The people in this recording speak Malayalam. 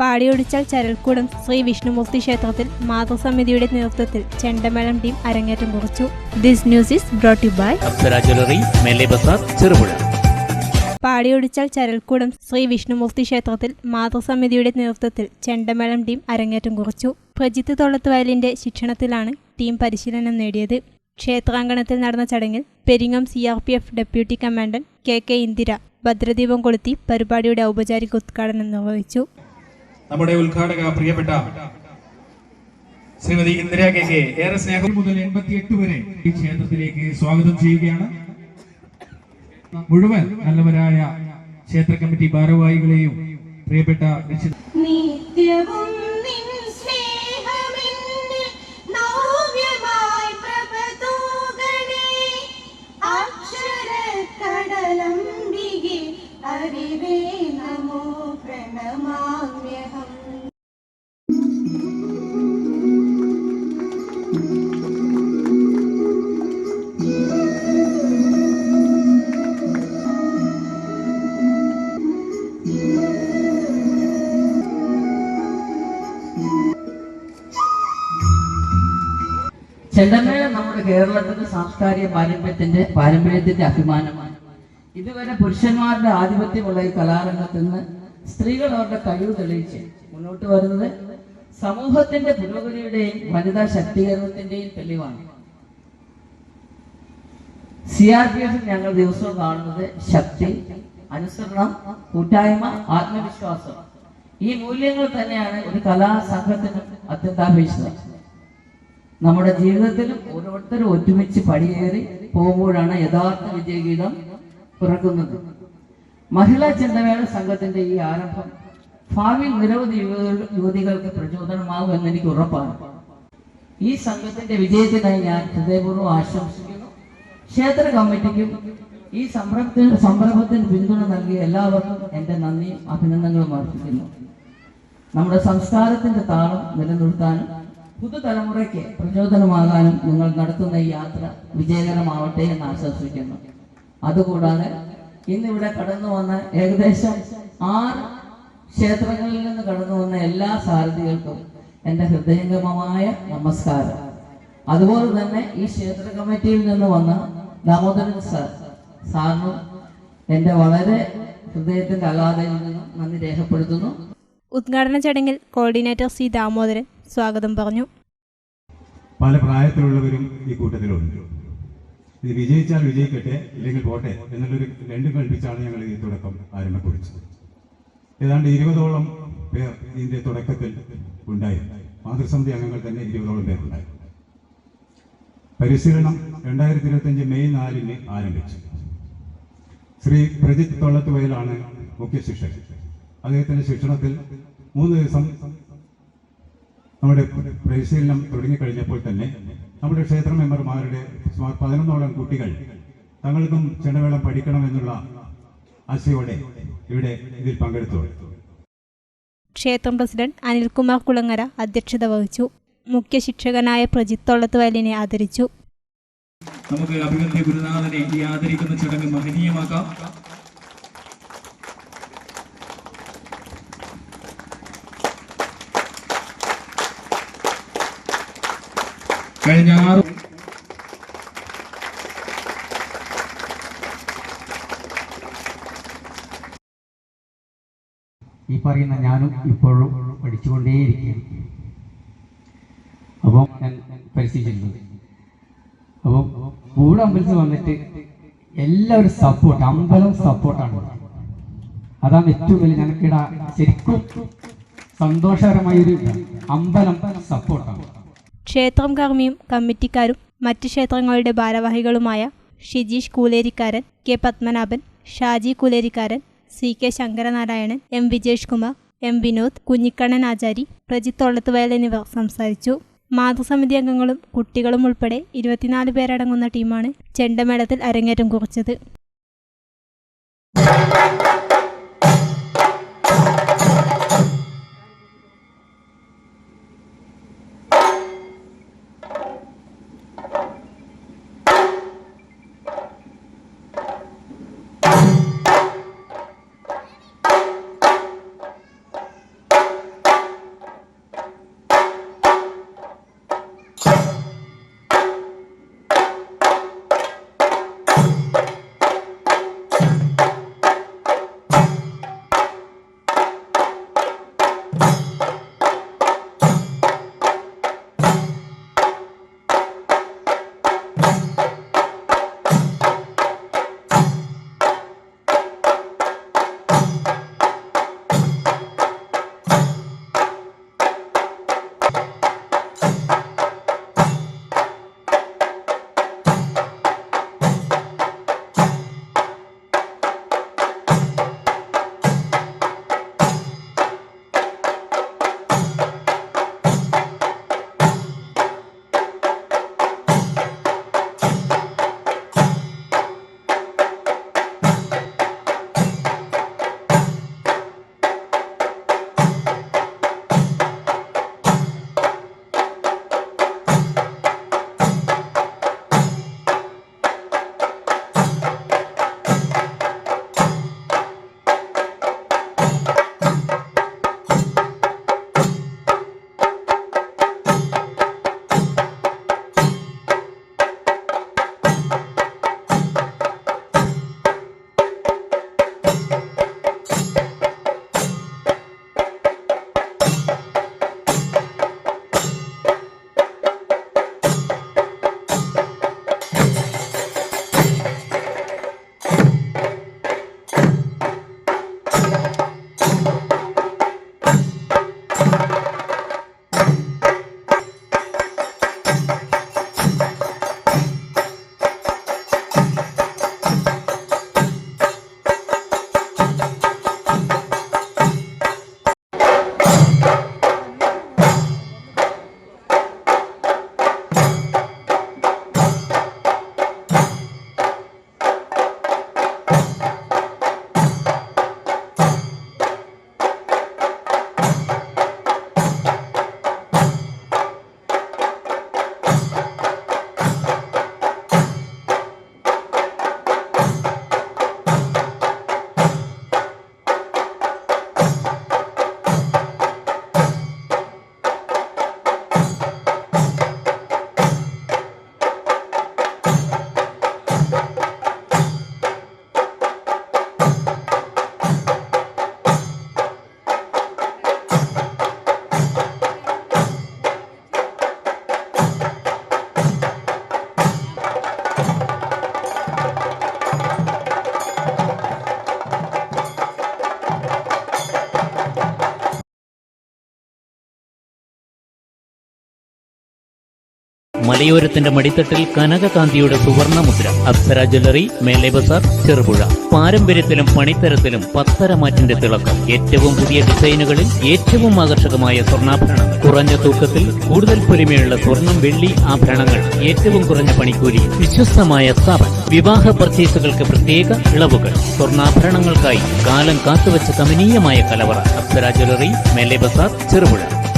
പാടിയൊടിച്ചാൽ ചരൽക്കൂടം ശ്രീ വിഷ്ണുമൂർത്തി ക്ഷേത്രത്തിൽ മാതൃസമിതിയുടെ നേതൃത്വത്തിൽ ചെണ്ടമേളം ടീം അരങ്ങേറ്റം കുറിച്ചു. This news is brought you by Apsara jewellery, Mele Bazar, Cherupuzha. പാടിയൊടിച്ചാൽ ചരൽക്കൂടം Shri Vishnumurthy ക്ഷേത്രത്തിൽ മാതൃസമിതിയുടെ നേതൃത്വത്തിൽ ചെണ്ടമേളം ടീം അരങ്ങേറ്റം കുറിച്ചു. പ്രജിത്ത് തൊള്ളത്തുവയലിന്റെ ശിക്ഷണത്തിലാണ് ടീം പരിശീലനം നേടിയത്. ക്ഷേത്രാങ്കണത്തിൽ നടന്ന ചടങ്ങിൽ Peringam CRPF deputy commandant KK Indira ഭദ്രദീപം കൊളുത്തി പരിപാടിയുടെ ഔപചാരിക ഉദ്ഘാടനം നിർവഹിച്ചു. നമ്മുടെ ഉദ്ഘാടക പ്രിയപ്പെട്ട ശ്രീമതി ഇന്ദിര KK ഏറെ സ്നേഹം മുതൽ 88 വരെ ഈ ക്ഷേത്രത്തിലേക്ക് സ്വാഗതം ചെയ്യുകയാണ്. മുഴുവൻ നല്ലവരായ ക്ഷേത്ര കമ്മിറ്റി ഭാരവാഹികളെയും പ്രിയപ്പെട്ട ചെണ്ടമേളം നമ്മുടെ കേരളത്തിന്റെ സാംസ്കാരിക പാരമ്പര്യത്തിന്റെ അഭിമാനമാണ്. ഇതുവരെ പുരുഷന്മാരുടെ ആധിപത്യമുള്ള ഈ കലാരംഗത്ത് നിന്ന് സ്ത്രീകൾ അവരുടെ കഴിവ് തെളിയിച്ച് മുന്നോട്ട് വരുന്നത് സമൂഹത്തിന്റെ പുരോഗതിയുടെയും വനിതാ ശാക്തീകരണത്തിന്റെയും തെളിവാണ്. CRPF ഞങ്ങൾ ദിവസവും കാണുന്നത് ശക്തി, അനുസരണം, കൂട്ടായ്മ, ആത്മവിശ്വാസം, ഈ മൂല്യങ്ങൾ തന്നെയാണ് ഒരു കലാസംഘത്തിനും അത്യന്താപേക്ഷിതം. നമ്മുടെ ജീവിതത്തിലും ഓരോരുത്തരും ഒറ്റുമിച്ച് പടിയേറി പോകുമ്പോഴാണ് യഥാർത്ഥ വിജയഗീതം പിറക്കുന്നത്. മഹിളാ ചെണ്ടമേള സംഘത്തിന്റെ ഈ ആരംഭം ഭാവിയിൽ നിരവധി യുവതികൾക്ക് പ്രചോദനമാകും എന്ന് എനിക്ക് ഉറപ്പാണ്. ഈ സംഘത്തിന്റെ വിജയത്തിനായി ഞാൻ ഹൃദയപൂർവ്വം ആശംസിക്കുന്നു. ക്ഷേത്ര കമ്മിറ്റിക്കും ഈ സംരംഭത്തിന് പിന്തുണ നൽകിയ എല്ലാവർക്കും എന്റെ നന്ദിയും അഭിനന്ദനങ്ങളും അർപ്പിക്കുന്നു. നമ്മുടെ സംസ്കാരത്തിന്റെ താളം നിലനിർത്താനും പുതുതലമുറയ്ക്ക് പ്രചോദനമാകാനും നിങ്ങൾ നടത്തുന്ന ഈ യാത്ര വിജയകരമാവട്ടെ എന്ന് ആശംസിക്കുന്നു. അതുകൂടാതെ ഇന്നിവിടെ കടന്നു വന്ന ഏകദേശം 6 ക്ഷേത്രങ്ങളിൽ നിന്ന് കടന്നു വന്ന എല്ലാ സാരഥികൾക്കും എൻ്റെ ഹൃദയംഗമമായ നമസ്കാരം. അതുപോലെ തന്നെ ഈ ക്ഷേത്ര കമ്മിറ്റിയിൽ നിന്ന് വന്ന ദാമോദരൻ സാറിനും എൻ്റെ വളരെ ഹൃദയത്തിന്റെ അഗാധയിൽ നിന്നും നന്ദി രേഖപ്പെടുത്തുന്നു. ഉദ്ഘാടന ചടങ്ങിൽ കോർഡിനേറ്റർ C ദാമോദരൻ സ്വാഗതം പറഞ്ഞു. പല പ്രായത്തിലുള്ളവരും ഈ കൂട്ടത്തിലുണ്ട്. ഇത് വിജയിച്ചാൽ വിജയിക്കട്ടെ, ഇല്ലെങ്കിൽ പോട്ടെ എന്നുള്ളൊരു രണ്ടും കൽപ്പിച്ചാണ് ഞങ്ങൾ ഈ തുടക്കം ആരംഭം കുറിച്ചത്. ഏതാണ്ട് 20ഓളം പേർ ഇതിന്റെ തുടക്കത്തിൽ ഉണ്ടായി. മാതൃസമിതി അംഗങ്ങൾ തന്നെ 20ഓളം പേരുണ്ടായി. പരിശീലനം 2025 മെയ് 4-ന് ആരംഭിച്ചു. ശ്രീ പ്രജിത്ത് തൊള്ളത്തുവയലാണ് മുഖ്യ ശിക്ഷകൻ. അദ്ദേഹത്തിന്റെ ശിക്ഷണത്തിൽ 3 ദിവസം നമ്മുടെ പരിശീലനം തുടങ്ങിക്കഴിഞ്ഞപ്പോൾ തന്നെ നമ്മുടെ ക്ഷേത്ര മെമ്പർമാരുടെ 11ഓളം കുട്ടികൾ തങ്ങൾക്കും ചെണ്ടമേളം പഠിക്കണമെന്നുള്ള ആശയോടെ ഇവിടെ ഇതിൽ പങ്കെടുത്തു. ക്ഷേത്രം പ്രസിഡന്റ് അനിൽകുമാർ കുളങ്ങര അധ്യക്ഷത വഹിച്ചു. മുഖ്യ ശിക്ഷകനായ പ്രജിത്ത് തൊള്ളത്തുവയലിനെ ആദരിച്ചു. നമുക്ക് അഭിമന്യ ഗുരുനാഥനെ ഈ ആദരിക്കുന്ന ചടങ്ങ് മഹനീയമാക്കാം. കഴിഞ്ഞ 6 ഈ പറയുന്ന ഞാനും ഇപ്പോഴും പഠിച്ചുകൊണ്ടേയിരിക്കുകയാണ്. അപ്പം ഞാൻ പരിശീലിച്ചിട്ടുണ്ട്. അപ്പം കൂടെ അമ്പലത്തിൽ വന്നിട്ട് എല്ലാവരും സപ്പോർട്ട്, അമ്പലം സപ്പോർട്ടാണ്. അതാണ് ഏറ്റവും വലിയ ഞങ്ങൾക്കിട ശരിക്കും സന്തോഷകരമായൊരു അമ്പലം സപ്പോർട്ടാണ്. ക്ഷേത്രം കർമ്മിയും കമ്മിറ്റിക്കാരും മറ്റ് ക്ഷേത്രങ്ങളുടെ ഭാരവാഹികളുമായ Shijeesh കൂലേരിക്കാരൻ, K Padmanabhan, Shaji കൂലേരിക്കാരൻ, CK Sankaranarayanan, M Vijesh Kumar, M Vinod, Kunhikannan ആചാരി, പ്രജിത്ത് തൊള്ളത്തുവയൽ എന്നിവർ സംസാരിച്ചു. മാതൃസമിതി അംഗങ്ങളും കുട്ടികളും ഉൾപ്പെടെ 24 പേരടങ്ങുന്ന ടീമാണ് ചെണ്ടമേളത്തിൽ അരങ്ങേറ്റം കുറിച്ചത്. മലയോരത്തിന്റെ മടിത്തട്ടിൽ കനകകാന്തിയുടെ സുവർണ മുദ്ര. അപ്സര ജ്വല്ലറി, മേലെ ബസാർ, ചെറുപുഴ. പാരമ്പര്യത്തിലും പണിത്തരത്തിലും പത്തരമാറ്റിന്റെ തിളക്കം. ഏറ്റവും പുതിയ ഡിസൈനുകളിൽ ഏറ്റവും ആകർഷകമായ സ്വർണ്ണാഭരണങ്ങൾ. കുറഞ്ഞ തൂക്കത്തിൽ കൂടുതൽ പൊലിമയുള്ള സ്വർണം, വെള്ളി ആഭരണങ്ങൾ. ഏറ്റവും കുറഞ്ഞ പണിക്കൂലി. വിശ്വസ്തമായ സ്ഥാപനം. വിവാഹ പർച്ചേസുകൾക്ക് പ്രത്യേക ഇളവുകൾ. സ്വർണ്ണാഭരണങ്ങൾക്കായി കാലം കാത്തുവച്ച കമനീയമായ കലവറ. അപ്സര ജ്വല്ലറി, മേലെ ബസാർ, ചെറുപുഴ.